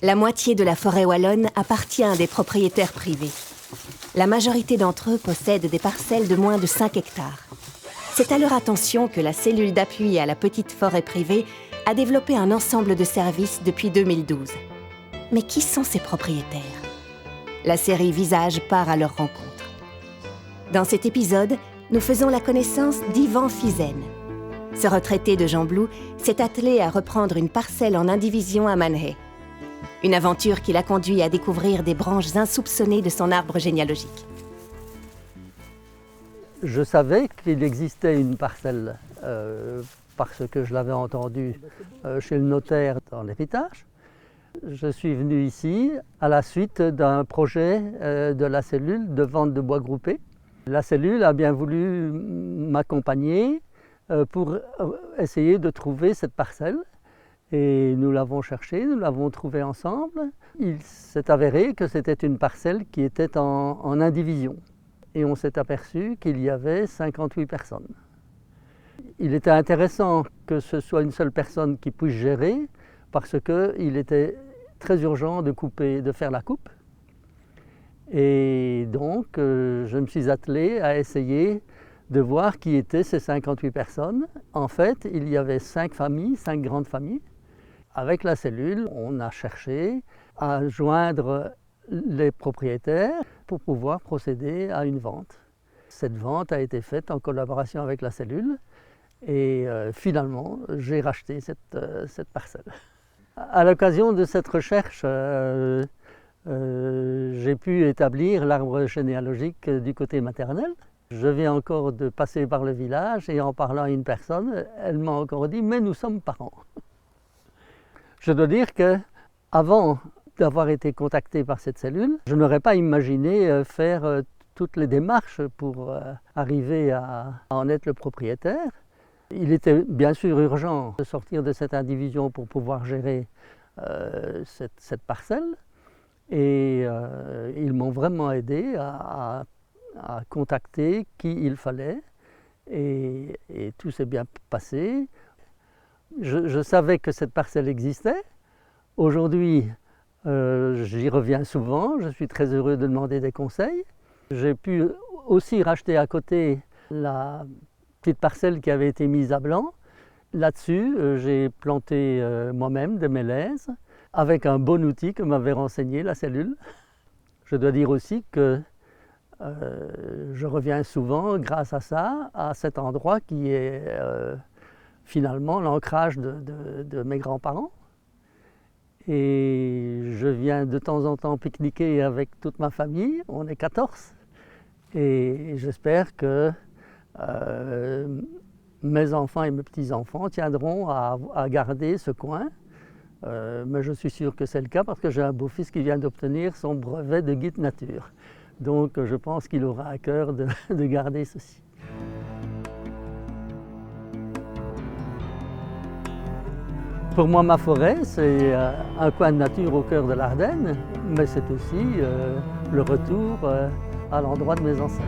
La moitié de la forêt wallonne appartient à des propriétaires privés. La majorité d'entre eux possèdent des parcelles de moins de 5 hectares. C'est à leur attention que la cellule d'appui à la petite forêt privée a développé un ensemble de services depuis 2012. Mais qui sont ces propriétaires? La série Visage part à leur rencontre. Dans cet épisode, nous faisons la connaissance d'Yvan Fizen. Ce retraité de Jean Blou s'est attelé à reprendre une parcelle en indivision à Manhay. Une aventure qui l'a conduit à découvrir des branches insoupçonnées de son arbre généalogique. Je savais qu'il existait une parcelle parce que je l'avais entendu chez le notaire dans l'héritage. Je suis venu ici à la suite d'un projet de la cellule de vente de bois groupé. La cellule a bien voulu m'accompagner pour essayer de trouver cette parcelle. Et nous l'avons cherchée, nous l'avons trouvée ensemble. Il s'est avéré que c'était une parcelle qui était en indivision. Et on s'est aperçu qu'il y avait 58 personnes. Il était intéressant que ce soit une seule personne qui puisse gérer parce qu'il était très urgent de faire la coupe. Et donc, je me suis attelé à essayer de voir qui étaient ces 58 personnes. En fait, il y avait 5 familles, 5 grandes familles. Avec la cellule, on a cherché à joindre les propriétaires pour pouvoir procéder à une vente. Cette vente a été faite en collaboration avec la cellule et finalement, j'ai racheté cette parcelle. À l'occasion de cette recherche, j'ai pu établir l'arbre généalogique du côté maternel. Je viens encore de passer par le village et en parlant à une personne, elle m'a encore dit « mais nous sommes parents ». Je dois dire qu'avant d'avoir été contacté par cette cellule, je n'aurais pas imaginé faire toutes les démarches pour arriver à en être le propriétaire. Il était bien sûr urgent de sortir de cette indivision pour pouvoir gérer cette parcelle. Et ils m'ont vraiment aidé à contacter qui il fallait. Et tout s'est bien passé. Je savais que cette parcelle existait. Aujourd'hui, j'y reviens souvent. Je suis très heureux de demander des conseils. J'ai pu aussi racheter à côté la petite parcelle qui avait été mise à blanc. Là-dessus, j'ai planté moi-même des mélèzes avec un bon outil que m'avait renseigné la cellule. Je dois dire aussi que je reviens souvent grâce à ça, à cet endroit qui est finalement l'ancrage de mes grands-parents. Et je viens de temps en temps pique-niquer avec toute ma famille, on est 14. Et j'espère que mes enfants et mes petits-enfants tiendront à garder ce coin. Mais je suis sûr que c'est le cas parce que j'ai un beau-fils qui vient d'obtenir son brevet de guide nature. Donc je pense qu'il aura à cœur de garder ceci. Pour moi, ma forêt, c'est un coin de nature au cœur de l'Ardenne, mais c'est aussi le retour à l'endroit de mes ancêtres.